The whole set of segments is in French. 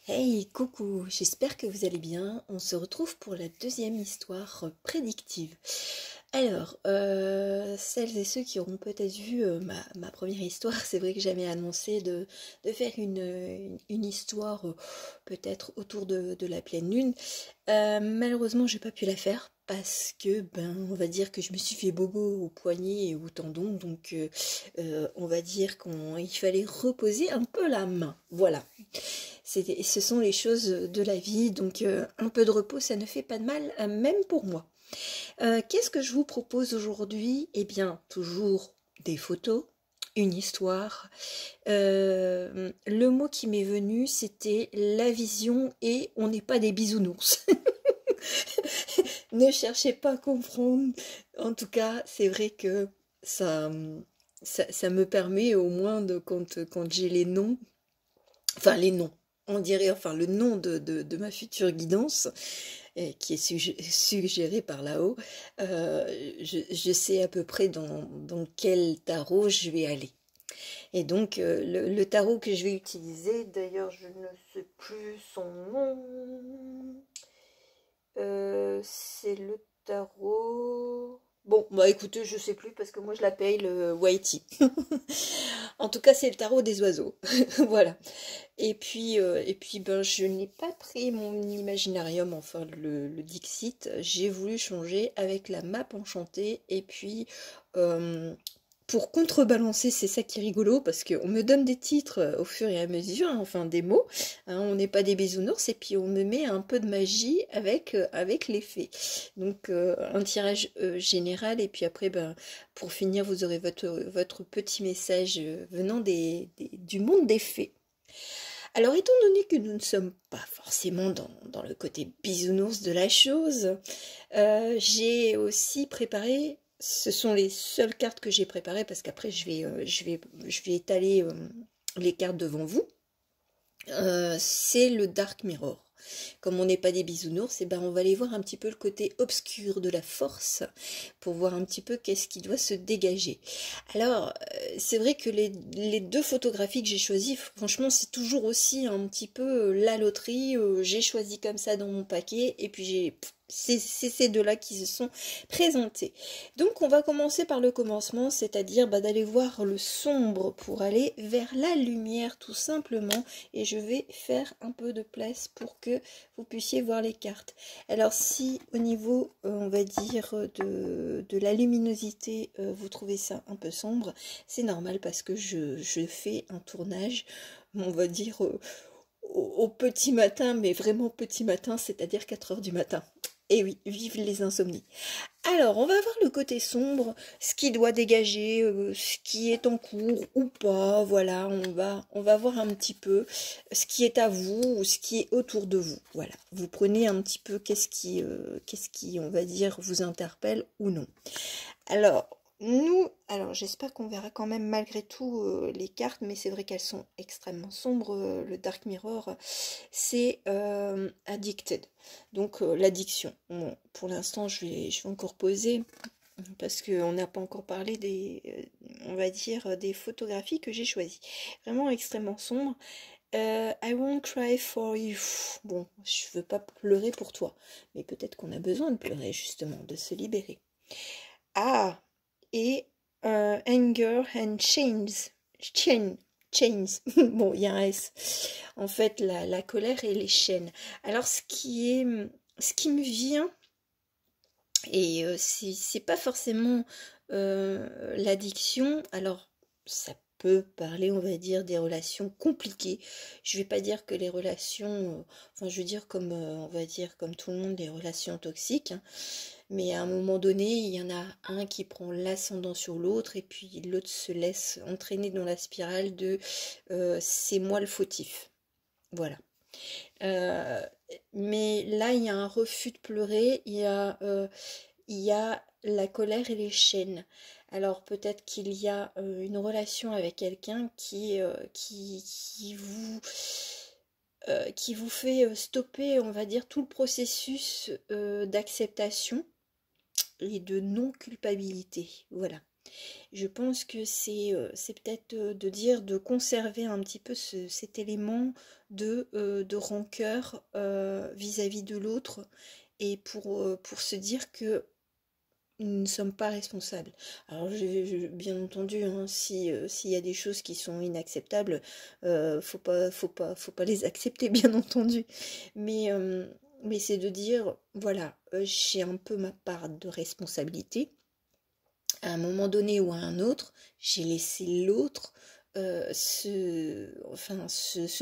Hey, coucou, j'espère que vous allez bien. On se retrouve pour la deuxième histoire prédictive. Alors, celles et ceux qui auront peut-être vu ma première histoire, c'est vrai que j'avais annoncé de faire une histoire peut-être autour de la pleine lune. Malheureusement, j'ai pas pu la faire parce que, on va dire que je me suis fait bobo au poignet et au tendon, donc on va dire qu'il fallait reposer un peu la main. Voilà. Ce sont les choses de la vie, donc un peu de repos, ça ne fait pas de mal, même pour moi. Qu'est-ce que je vous propose aujourd'hui? Eh bien, toujours des photos, une histoire. Le mot qui m'est venu, c'était la vision et on n'est pas des bisounours. Ne cherchez pas à comprendre. En tout cas, c'est vrai que ça, ça me permet au moins quand j'ai les noms, enfin les noms, on dirait, enfin le nom de ma future guidance, qui est suggérée par là-haut, je sais à peu près dans quel tarot je vais aller. Et donc le tarot que je vais utiliser, d'ailleurs je ne sais plus son nom, c'est le tarot... Bon, bah écoutez, je sais plus parce que moi je l'appelle le Whitey. En tout cas, c'est le tarot des oiseaux. Voilà. Et puis je n'ai pas pris mon Imaginarium, enfin le Dixit. J'ai voulu changer avec la map enchantée. Et puis, euh, pour contrebalancer, c'est ça qui est rigolo, parce qu'on me donne des titres au fur et à mesure, hein, enfin des mots. Hein, on n'est pas des bisounours. Et puis, on me met un peu de magie avec les fées. Donc, un tirage général. Et puis après, pour finir, vous aurez votre petit message venant du monde des fées. Alors, étant donné que nous ne sommes pas forcément dans le côté bisounours de la chose, j'ai aussi préparé, ce sont les seules cartes que j'ai préparées, parce qu'après je vais étaler les cartes devant vous. C'est le Dark Mirror. Comme on n'est pas des bisounours, on va aller voir un petit peu le côté obscur de la force pour voir un petit peu qu'est-ce qui doit se dégager. Alors, c'est vrai que les deux photographies que j'ai choisies, franchement, c'est toujours aussi un petit peu la loterie. J'ai choisi comme ça dans mon paquet et puis c'est ces deux-là qui se sont présentés. Donc on va commencer par le commencement, c'est-à-dire d'aller voir le sombre pour aller vers la lumière tout simplement. Et je vais faire un peu de place pour que vous puissiez voir les cartes. Alors si au niveau, on va dire, de la luminosité, vous trouvez ça un peu sombre, c'est normal parce que je fais un tournage, on va dire, au petit matin, mais vraiment petit matin, c'est-à-dire 4 heures du matin. Et oui, vive les insomnies. Alors, on va voir le côté sombre, ce qui doit dégager, ce qui est en cours ou pas. Voilà, on va voir un petit peu ce qui est à vous ou ce qui est autour de vous. Voilà, vous prenez un petit peu qu'est-ce qui, on va dire, vous interpelle ou non. Alors j'espère qu'on verra quand même malgré tout les cartes, mais c'est vrai qu'elles sont extrêmement sombres. Le Dark Mirror, c'est Addicted, donc l'addiction. Bon, pour l'instant, je vais encore poser, parce qu'on n'a pas encore parlé on va dire, des photographies que j'ai choisies. Vraiment extrêmement sombre. I won't cry for you. Bon, je veux pas pleurer pour toi, mais peut-être qu'on a besoin de pleurer justement, de se libérer. Ah, et Anger and Chains. Bon, il y a un S. En fait, la colère et les chaînes. Alors, ce qui me vient, et c'est pas forcément l'addiction, alors ça peut parler, on va dire, des relations compliquées. Je vais pas dire que les relations, enfin je veux dire comme, on va dire comme tout le monde, les relations toxiques, hein. Mais à un moment donné, il y en a un qui prend l'ascendant sur l'autre et puis l'autre se laisse entraîner dans la spirale de c'est moi le fautif. Voilà. Euh, mais là, il y a un refus de pleurer, il y a la colère et les chaînes. Alors peut-être qu'il y a une relation avec quelqu'un qui vous fait stopper, on va dire, tout le processus d'acceptation et de non-culpabilité. Voilà. Je pense que c'est peut-être de dire de conserver un petit peu cet élément de rancœur vis-à-vis de l'autre et pour se dire que nous ne sommes pas responsables. Alors, bien entendu, hein, s'il y a des choses qui sont inacceptables, faut pas les accepter, bien entendu. Mais c'est de dire, voilà, j'ai un peu ma part de responsabilité. À un moment donné ou à un autre, j'ai laissé l'autre se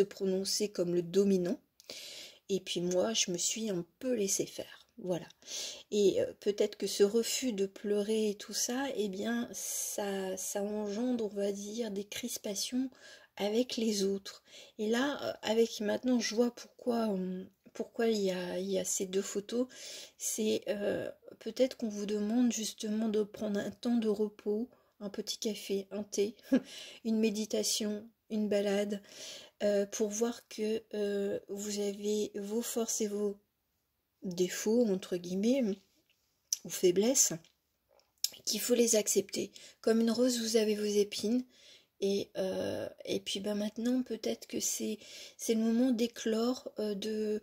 prononcer comme le dominant. Et puis moi, je me suis un peu laissé faire. Voilà. Et peut-être que ce refus de pleurer et tout ça, eh bien, ça engendre, on va dire, des crispations avec les autres. Et là, avec maintenant, je vois pourquoi il y a ces deux photos. C'est peut-être qu'on vous demande justement de prendre un temps de repos, un petit café, un thé, une méditation, une balade, pour voir que vous avez vos forces et vos défauts, entre guillemets, ou faiblesses, qu'il faut les accepter. Comme une rose, vous avez vos épines. Et puis ben maintenant, peut-être que c'est le moment d'éclore, de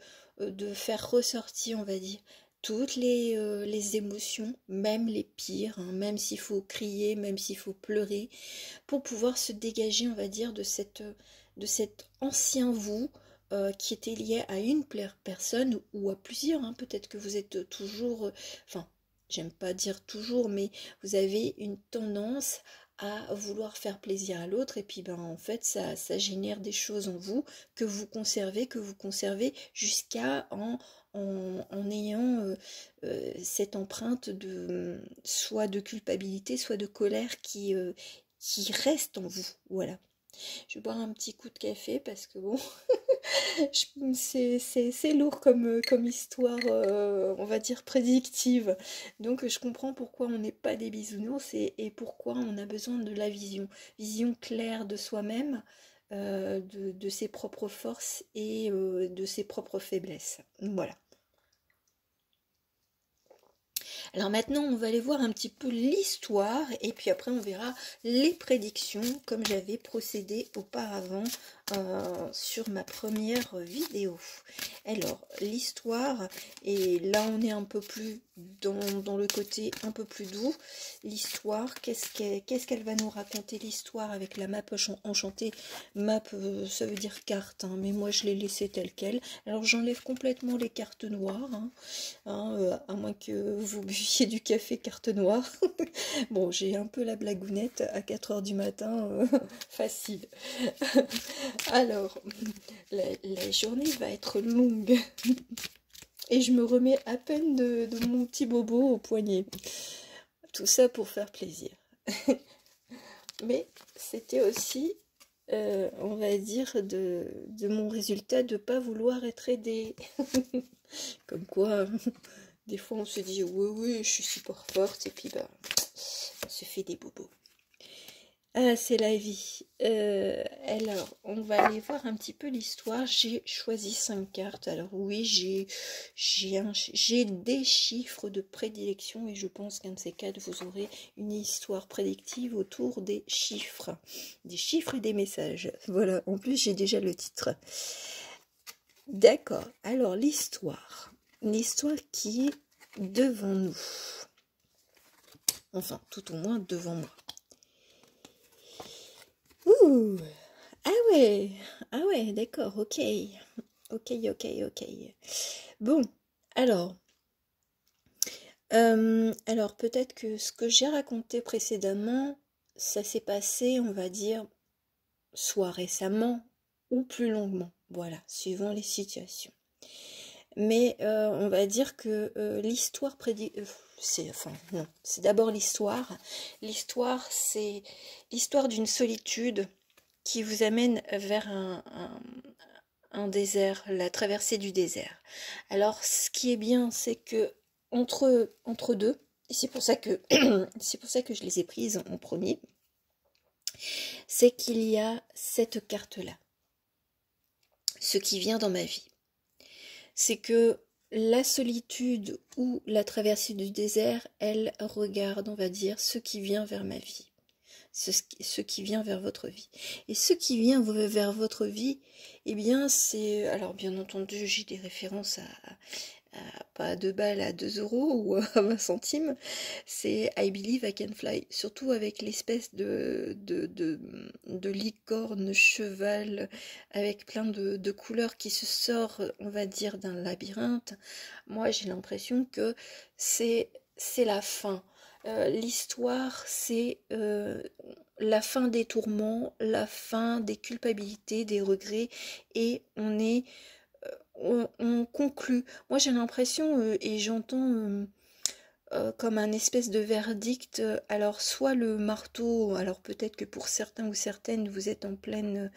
faire ressortir, on va dire, toutes les émotions, même les pires, hein, même s'il faut crier, même s'il faut pleurer, pour pouvoir se dégager, on va dire, de cet ancien vous qui était lié à une personne ou à plusieurs. Hein. Peut-être que vous êtes toujours, enfin, j'aime pas dire toujours, mais vous avez une tendance à vouloir faire plaisir à l'autre et puis ben en fait ça génère des choses en vous que vous conservez jusqu'à en ayant cette empreinte de soit de culpabilité soit de colère qui reste en vous. Voilà. Je vais boire un petit coup de café parce que bon, c'est lourd comme histoire, on va dire prédictive. Donc je comprends pourquoi on n'est pas des bisounours et pourquoi on a besoin de la vision claire de soi-même, de ses propres forces et de ses propres faiblesses. Voilà. Alors maintenant, on va aller voir un petit peu l'histoire et puis après on verra les prédictions comme j'avais procédé auparavant sur ma première vidéo. Alors, l'histoire, et là on est un peu plus dans le côté un peu plus doux. L'histoire, qu'est-ce qu'elle va nous raconter l'histoire avec la map enchantée? Map, ça veut dire carte, hein, mais moi je l'ai laissée telle quelle. Alors j'enlève complètement les cartes noires, à moins que vous buviez du café carte noire. Bon, j'ai un peu la blagounette à 4 heures du matin, facile. Alors, la journée va être longue. Et je me remets à peine de mon petit bobo au poignet. Tout ça pour faire plaisir. Mais c'était aussi, on va dire, de mon résultat de ne pas vouloir être aidée. Comme quoi, des fois on se dit, oui, je suis super forte, et puis bah, on se fait des bobos. Ah, c'est la vie. Alors, on va aller voir un petit peu l'histoire. J'ai choisi 5 cartes. Alors oui, j'ai des chiffres de prédilection et je pense qu'un de ces 4, vous aurez une histoire prédictive autour des chiffres. Des chiffres et des messages. Voilà, en plus j'ai déjà le titre. D'accord, alors l'histoire. L'histoire qui est devant nous. Enfin, tout au moins devant moi. Ouh, ah ouais, d'accord, ok, Bon, alors peut-être que ce que j'ai raconté précédemment, ça s'est passé, on va dire, soit récemment ou plus longuement, voilà, suivant les situations. Mais on va dire que l'histoire c'est d'abord l'histoire. L'histoire, c'est l'histoire d'une solitude qui vous amène vers un désert, la traversée du désert. Alors, ce qui est bien, c'est que entre deux, et c'est pour ça que c'est pour ça que je les ai prises en premier, c'est qu'il y a cette carte-là. Ce qui vient dans ma vie, c'est que la solitude ou la traversée du désert, elle regarde, on va dire, ce qui vient vers ma vie. Ce qui vient vers votre vie. Et ce qui vient vers votre vie, eh bien, c'est... Alors, bien entendu, j'ai des références pas à 2 balles, à 2 euros ou à 20 centimes. C'est I Believe I Can Fly. Surtout avec l'espèce de licorne cheval avec plein de couleurs qui se sort, on va dire, d'un labyrinthe. Moi, j'ai l'impression que c'est la fin. L'histoire, c'est la fin des tourments, la fin des culpabilités, des regrets, et on conclut. Moi, j'ai l'impression, et j'entends comme un espèce de verdict, alors soit le marteau, alors peut-être que pour certains ou certaines, vous êtes en pleine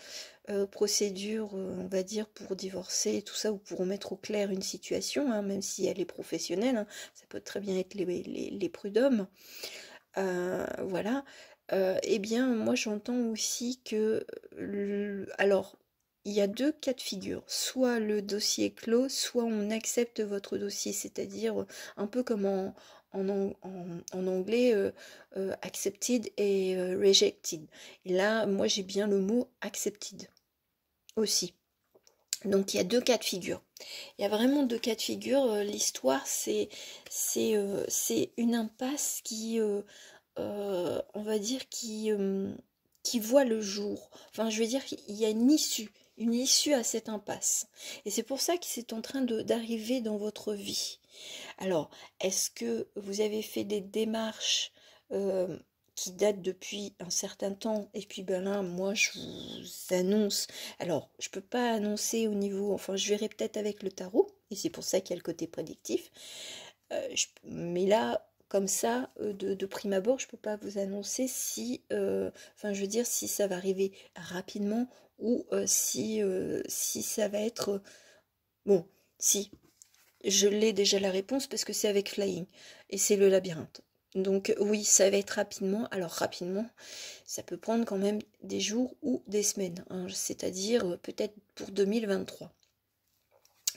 procédure, on va dire, pour divorcer et tout ça, ou pour mettre au clair une situation, hein, même si elle est professionnelle, hein, ça peut très bien être les prud'hommes, voilà. Eh bien, moi j'entends aussi que, alors, il y a 2 cas de figure, soit le dossier est clos, soit on accepte votre dossier, c'est-à-dire un peu comme en anglais, accepted et rejected. Et là, moi j'ai bien le mot accepted aussi. Donc il y a 2 cas de figure. Il y a vraiment 2 cas de figure. L'histoire, c'est une impasse qui, on va dire, qui voit le jour. Enfin, je veux dire qu'il y a une issue à cette impasse. Et c'est pour ça que c'est en train d'arriver dans votre vie. Alors, est-ce que vous avez fait des démarches qui datent depuis un certain temps? Et puis ben là, moi, je vous annonce. Alors, je peux pas annoncer au niveau. Enfin, je verrai peut-être avec le tarot. Et c'est pour ça qu'il y a le côté prédictif. Mais là, comme ça, de prime abord, je peux pas vous annoncer si, enfin, je veux dire, si ça va arriver rapidement ou si ça va être... Bon, si, je l'ai déjà la réponse parce que c'est avec Flying et c'est le labyrinthe. Donc oui, ça va être rapidement. Alors rapidement, ça peut prendre quand même des jours ou des semaines, hein, c'est-à-dire peut-être pour 2023.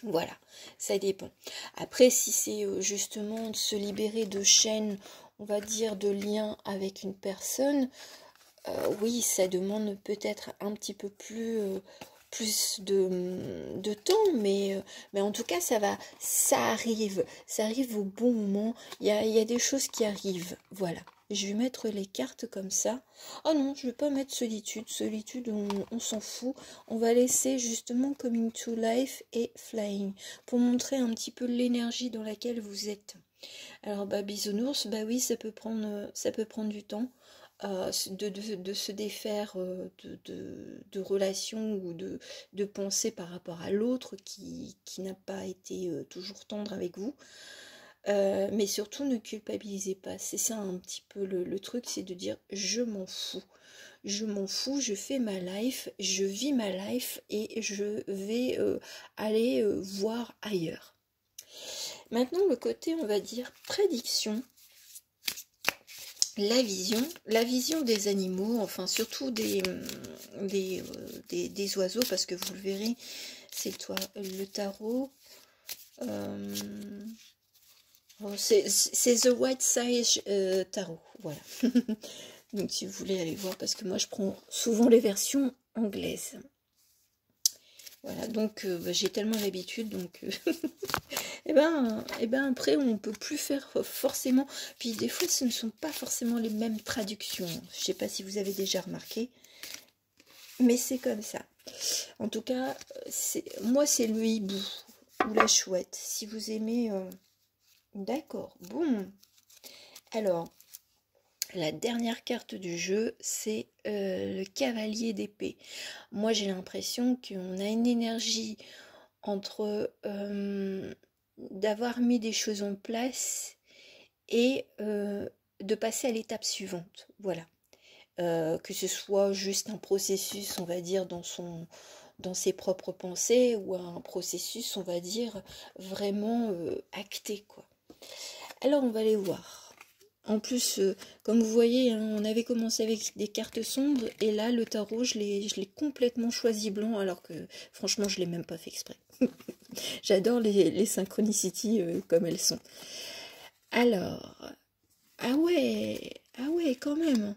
Voilà, ça dépend. Après, si c'est justement de se libérer de chaînes, on va dire, de liens avec une personne, oui, ça demande peut-être un petit peu plus de temps, mais en tout cas, ça arrive au bon moment, il y a des choses qui arrivent, voilà. Je vais mettre les cartes comme ça. Oh non, je vais pas mettre solitude. Solitude, on s'en fout. On va laisser justement Coming to Life et Flying pour montrer un petit peu l'énergie dans laquelle vous êtes. Alors, bah, bisounours, bah oui, ça peut prendre du temps de se défaire de relations ou de pensées par rapport à l'autre qui n'a pas été toujours tendre avec vous. Mais surtout ne culpabilisez pas, c'est ça un petit peu le truc, c'est de dire je m'en fous, je fais ma life, je vis ma life et je vais aller voir ailleurs. Maintenant le côté, on va dire, prédiction, la vision des animaux, enfin surtout des oiseaux, parce que vous le verrez, c'est le tarot. C'est The White Sage Tarot, voilà. Donc si vous voulez aller voir, parce que moi je prends souvent les versions anglaises. Voilà, donc bah, j'ai tellement l'habitude, donc et ben après on peut plus faire forcément. Puis des fois ce ne sont pas forcément les mêmes traductions. Je sais pas si vous avez déjà remarqué, mais c'est comme ça. En tout cas, moi c'est le hibou ou la chouette. Si vous aimez, d'accord. Bon. Alors, la dernière carte du jeu, c'est le cavalier d'épée. Moi, j'ai l'impression qu'on a une énergie entre d'avoir mis des choses en place et de passer à l'étape suivante. Voilà. Que ce soit juste un processus, on va dire, dans ses propres pensées, ou un processus, on va dire, vraiment acté, quoi. Alors, on va aller voir. En plus, comme vous voyez, hein, on avait commencé avec des cartes sombres, et là, le tarot, je l'ai complètement choisi blanc, alors que, franchement, je ne l'ai même pas fait exprès. J'adore les synchronicities comme elles sont. Alors, ah ouais, quand même.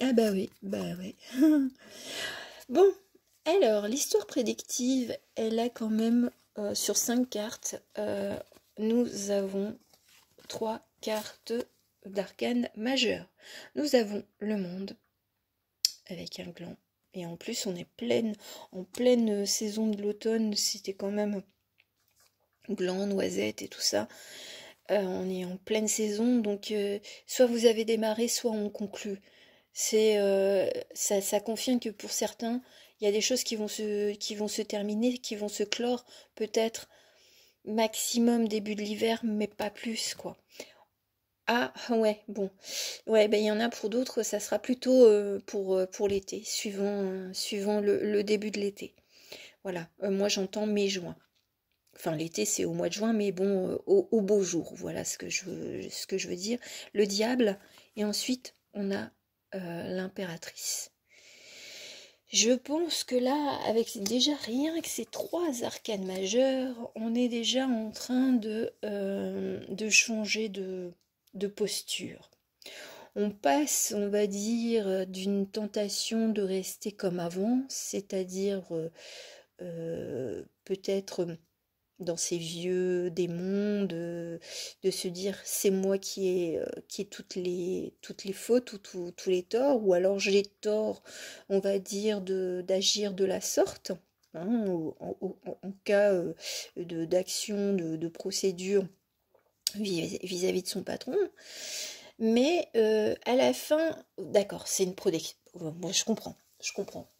Ah bah oui, bah oui. Bon, alors, l'histoire prédictive, elle a quand même, sur 5 cartes, nous avons 3 cartes d'arcane majeur. Nous avons le monde, avec un gland. Et en plus, on est en pleine saison de l'automne, c'était quand même gland, noisette et tout ça. On est en pleine saison, donc soit vous avez démarré, soit on conclut. Ça confirme que pour certains, il y a des choses qui vont se terminer, qui vont se clore, peut-être maximum début de l'hiver, mais pas plus, quoi. Ah ouais, bon. Ouais, ben il y en a pour d'autres, ça sera plutôt pour l'été, suivant le début de l'été. Voilà, moi j'entends mai-juin. Enfin, l'été, c'est au mois de juin, mais bon, au beau jour. Voilà ce que je veux dire. Le diable, et ensuite, on a l'impératrice. Je pense que là, avec déjà rien que ces 3 arcanes majeures, on est déjà en train de changer de posture. On passe, on va dire, d'une tentation de rester comme avant, c'est-à-dire peut-être dans ces vieux démons de se dire c'est moi qui ai toutes les fautes ou tous les torts, ou alors j'ai tort, on va dire, d'agir de la sorte, hein, en cas d'action, de procédure vis-à-vis de son patron. Mais à la fin, d'accord, c'est une protection. Bon, je comprends.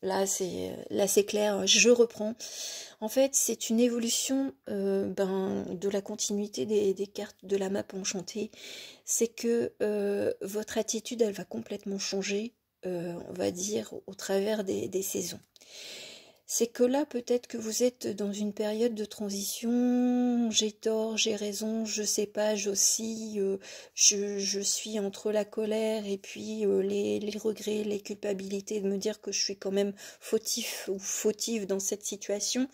Là, c'est clair, je reprends. En fait, c'est une évolution de la continuité des cartes de la map enchantée. C'est que votre attitude, elle va complètement changer, on va dire, au travers des saisons. C'est que là, peut-être que vous êtes dans une période de transition, j'ai tort, j'ai raison, je sais pas, j'oscille, je suis entre la colère et puis les regrets, les culpabilités de me dire que je suis quand même fautif ou fautive dans cette situation.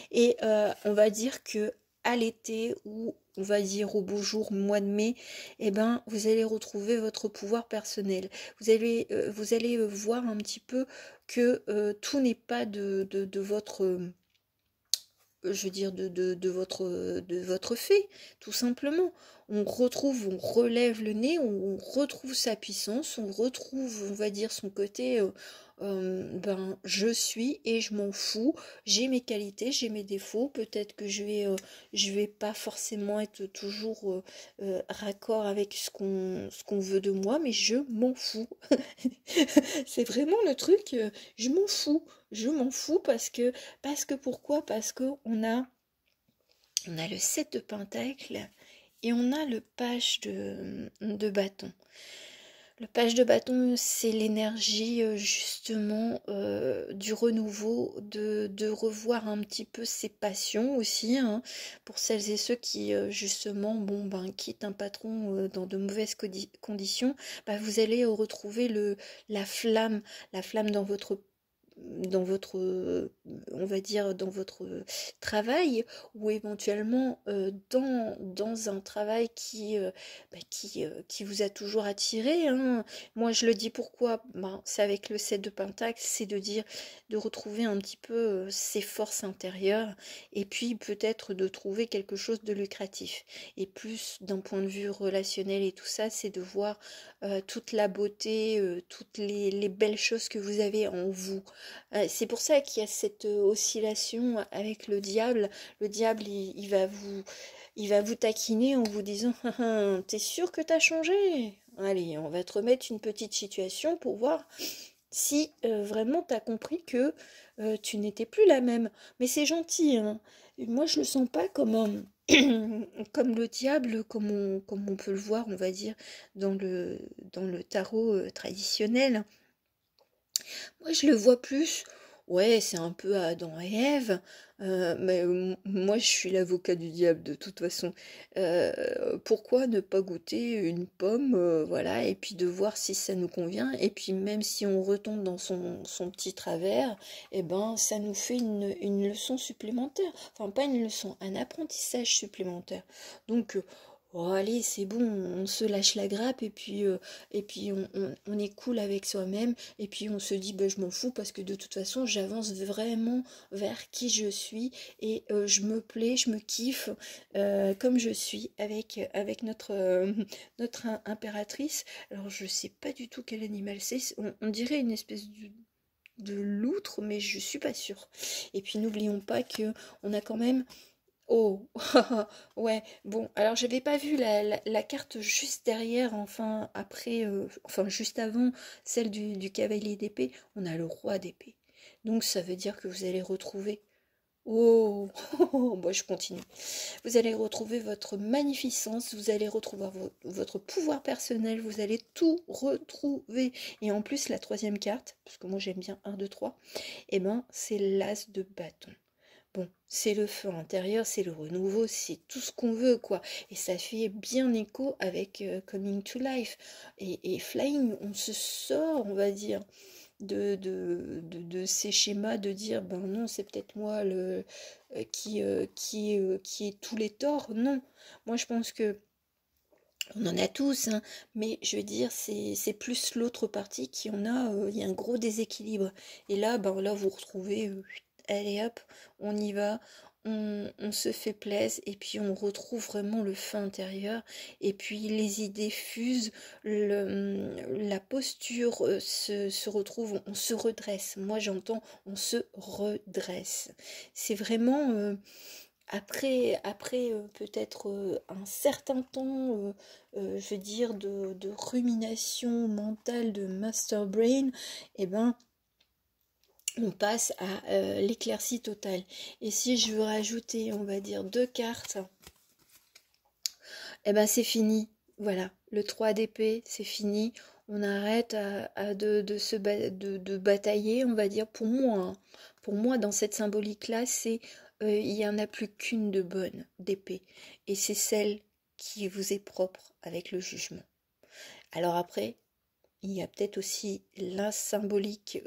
Et on va dire que à l'été ou on va dire au beau jour, mois de mai, eh ben, vous allez retrouver votre pouvoir personnel. Vous allez voir un petit peu que tout n'est pas de votre, je veux dire, de votre fait, tout simplement. On relève le nez, on retrouve sa puissance, on retrouve, on va dire, son côté, je suis et je m'en fous, j'ai mes qualités, j'ai mes défauts, peut-être que je vais pas forcément être toujours raccord avec ce qu'on veut de moi, mais je m'en fous. C'est vraiment le truc, je m'en fous. Je m'en fous parce que pourquoi? Parce que on a le 7 de pentacle et on a le page de bâton. Le page de bâton, c'est l'énergie justement du renouveau, de revoir un petit peu ses passions aussi, hein, pour celles et ceux qui justement quittent un patron dans de mauvaises conditions, vous allez retrouver la flamme dans votre, on va dire, dans votre travail, ou éventuellement dans un travail qui vous a toujours attiré, hein. Moi, je le dis pourquoi, c'est avec le 7 de Pentacle, c'est de dire, de retrouver un petit peu ses forces intérieures, et puis peut-être de trouver quelque chose de lucratif. Et plus d'un point de vue relationnel et tout ça, c'est de voir toute la beauté, toutes les belles choses que vous avez en vous. C'est pour ça qu'il y a cette oscillation avec le diable. Le diable, il va vous taquiner en vous disant ah, ah, t'es sûr que t'as changé? Allez, on va te remettre une petite situation pour voir si vraiment t'as compris que tu n'étais plus la même. Mais c'est gentil, hein. Moi, je le sens pas comme comme le diable, comme on peut le voir, on va dire, dans le tarot traditionnel. Moi, je le vois plus. ouais, c'est un peu Adam et Ève, mais moi je suis l'avocat du diable de toute façon. Pourquoi ne pas goûter une pomme, voilà, et puis de voir si ça nous convient, et puis même si on retombe dans son petit travers, eh ben ça nous fait une leçon supplémentaire. Enfin, pas une leçon, un apprentissage supplémentaire. Donc, oh, allez, c'est bon, on se lâche la grappe et puis on est cool avec soi-même et puis on se dit ben, je m'en fous parce que de toute façon j'avance vraiment vers qui je suis et je me plais, je me kiffe comme je suis avec notre impératrice. Alors je sais pas du tout quel animal c'est, on dirait une espèce de loutre mais je suis pas sûre. Et puis n'oublions pas que on a quand même. Oh, ouais, bon, alors j'avais pas vu la carte juste derrière, enfin, après, enfin, juste avant celle du cavalier d'épée, on a le roi d'épée. Donc ça veut dire que vous allez retrouver. Oh, bon, je continue. Vous allez retrouver votre magnificence, vous allez retrouver votre pouvoir personnel, vous allez tout retrouver. Et en plus, la troisième carte, parce que moi j'aime bien 1, 2, 3, et ben, c'est l'as de bâton. Bon, c'est le feu intérieur, c'est le renouveau, c'est tout ce qu'on veut, quoi. Et ça fait bien écho avec Coming to Life. Et Flying, on se sort, on va dire, de ces schémas de dire, ben non, c'est peut-être moi qui est tous les torts. Non, moi je pense que on en a tous, hein, mais je veux dire, c'est plus l'autre partie qui en a, il y a un gros déséquilibre. Et là, ben là, vous retrouvez, allez hop, on y va, on se fait plaisir, et puis on retrouve vraiment le feu intérieur, et puis les idées fusent, la posture se retrouve, on se redresse. Moi, j'entends, on se redresse. C'est vraiment... après peut-être un certain temps, je veux dire, de rumination mentale de master brain, eh ben, on passe à l'éclaircie totale. Et si je veux rajouter, on va dire, 2 cartes, eh ben c'est fini. Voilà, le 3 d'épée, c'est fini. On arrête de batailler, on va dire, pour moi. Hein. Pour moi, dans cette symbolique-là, c'est il n'y en a plus qu'une de bonne d'épée. Et c'est celle qui vous est propre avec le jugement. Alors après, il y a peut-être aussi la symbolique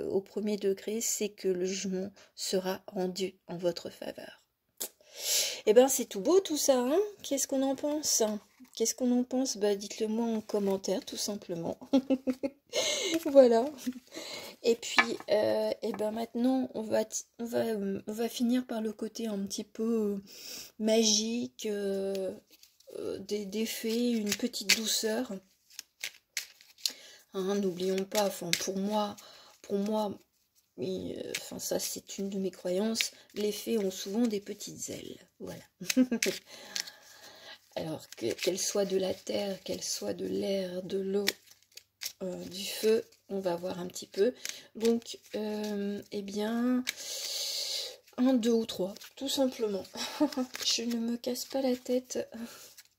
au premier degré, c'est que le jugement sera rendu en votre faveur. Eh ben c'est tout beau tout ça, hein. Qu'est-ce qu'on en pense? Qu'est-ce qu'on en pense? Bah dites-le moi en commentaire tout simplement. Voilà. Et puis et ben maintenant on va finir par le côté un petit peu magique des fées, une petite douceur. Hein, n'oublions pas, enfin pour moi, oui, enfin ça c'est une de mes croyances, les fées ont souvent des petites ailes, voilà. Alors qu'elles soient de la terre, qu'elles soient de l'air, de l'eau, du feu, on va voir un petit peu. Donc, eh bien, 1, 2 ou 3, tout simplement. Je ne me casse pas la tête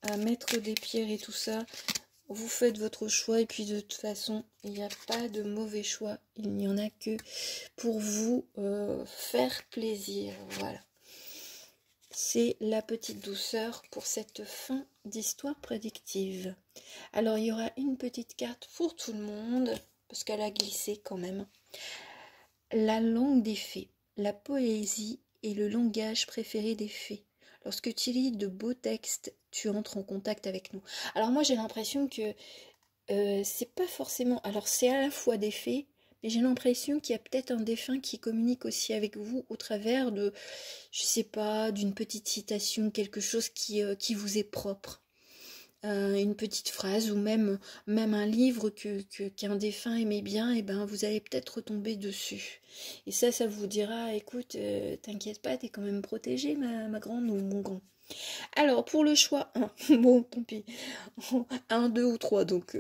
à mettre des pierres et tout ça. Vous faites votre choix et puis de toute façon, il n'y a pas de mauvais choix. Il n'y en a que pour vous faire plaisir. Voilà. C'est la petite douceur pour cette fin d'histoire prédictive. Alors, il y aura une petite carte pour tout le monde, parce qu'elle a glissé quand même. La langue des fées, la poésie et le langage préféré des fées. Lorsque tu lis de beaux textes, tu entres en contact avec nous. Alors moi j'ai l'impression que c'est pas forcément... Alors c'est à la fois des fées, mais j'ai l'impression qu'il y a peut-être un défunt qui communique aussi avec vous au travers de, je sais pas, d'une petite citation, quelque chose qui vous est propre. Une petite phrase ou même un livre qu'un défunt aimait bien, et ben vous allez peut-être retomber dessus. Et ça vous dira, écoute, t'inquiète pas, t'es quand même protégée, ma grande ou mon grand. Alors, pour le choix 1, bon, tant pis, 1, 2 ou 3, donc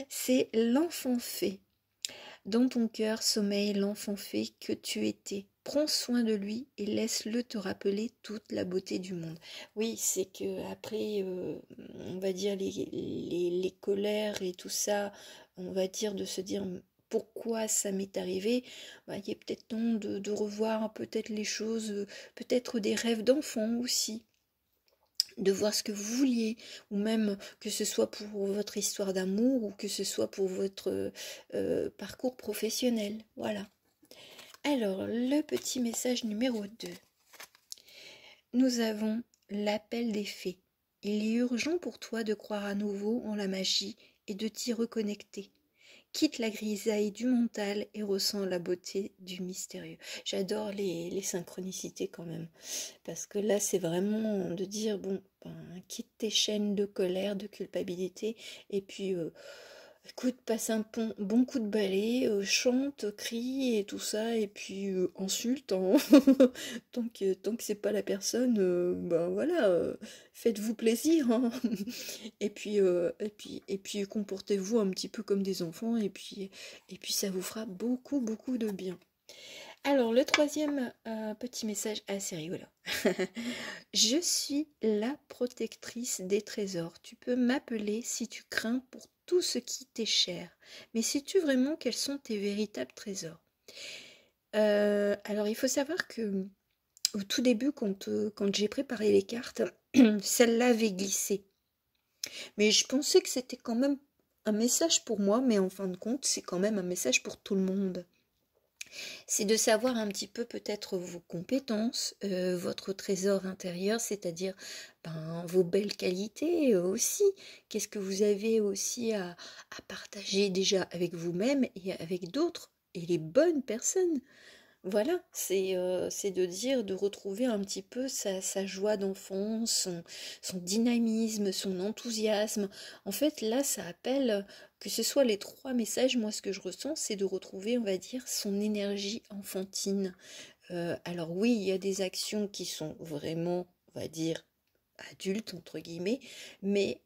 c'est l'enfant fée. Dans ton cœur sommeille l'enfant fée que tu étais. Prends soin de lui et laisse-le te rappeler toute la beauté du monde. Oui, c'est que après, on va dire les colères et tout ça, on va dire de se dire pourquoi ça m'est arrivé, bah, il est peut-être temps de revoir peut-être les choses, peut-être des rêves d'enfant aussi, de voir ce que vous vouliez, ou même que ce soit pour votre histoire d'amour ou que ce soit pour votre parcours professionnel. Voilà. Alors, le petit message numéro 2. Nous avons l'appel des fées. Il est urgent pour toi de croire à nouveau en la magie et de t'y reconnecter. Quitte la grisaille du mental et ressens la beauté du mystérieux. J'adore les synchronicités quand même. Parce que là, c'est vraiment de dire, bon, ben, quitte tes chaînes de colère, de culpabilité, et puis, écoute, passe un bon coup de balai, chante, crie et tout ça, et puis insulte, hein. Tant que c'est pas la personne, ben voilà, faites-vous plaisir, hein. Et puis comportez-vous un petit peu comme des enfants, et puis ça vous fera beaucoup, beaucoup de bien. Alors, le troisième petit message assez rigolo. Je suis la protectrice des trésors. Tu peux m'appeler si tu crains pour tout ce qui t'est cher. Mais sais-tu vraiment quels sont tes véritables trésors? Alors, il faut savoir que au tout début, quand j'ai préparé les cartes, celle-là avait glissé. Mais je pensais que c'était quand même un message pour moi, mais en fin de compte, c'est quand même un message pour tout le monde. C'est de savoir un petit peu peut-être vos compétences, votre trésor intérieur, c'est-à-dire ben, vos belles qualités aussi. Qu'est-ce que vous avez aussi à partager déjà avec vous-même et avec d'autres et les bonnes personnes. Voilà, c'est de dire, de retrouver un petit peu sa joie d'enfant, son dynamisme, son enthousiasme. En fait, là, ça appelle, que ce soit les trois messages, moi, ce que je ressens, c'est de retrouver, on va dire, son énergie enfantine. Alors oui, il y a des actions qui sont vraiment, on va dire, adultes, entre guillemets, mais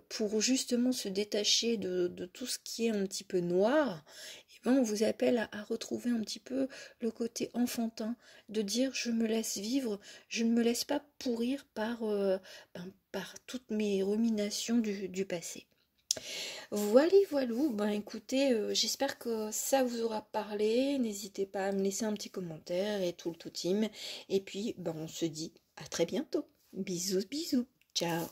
pour justement se détacher de tout ce qui est un petit peu noir, eh ben, on vous appelle à retrouver un petit peu le côté enfantin, de dire je me laisse vivre, je ne me laisse pas pourrir par toutes mes ruminations du passé. Voilà, voilou, ben écoutez, j'espère que ça vous aura parlé, n'hésitez pas à me laisser un petit commentaire et tout le tout team, et puis ben on se dit à très bientôt. Bisous, bisous, ciao.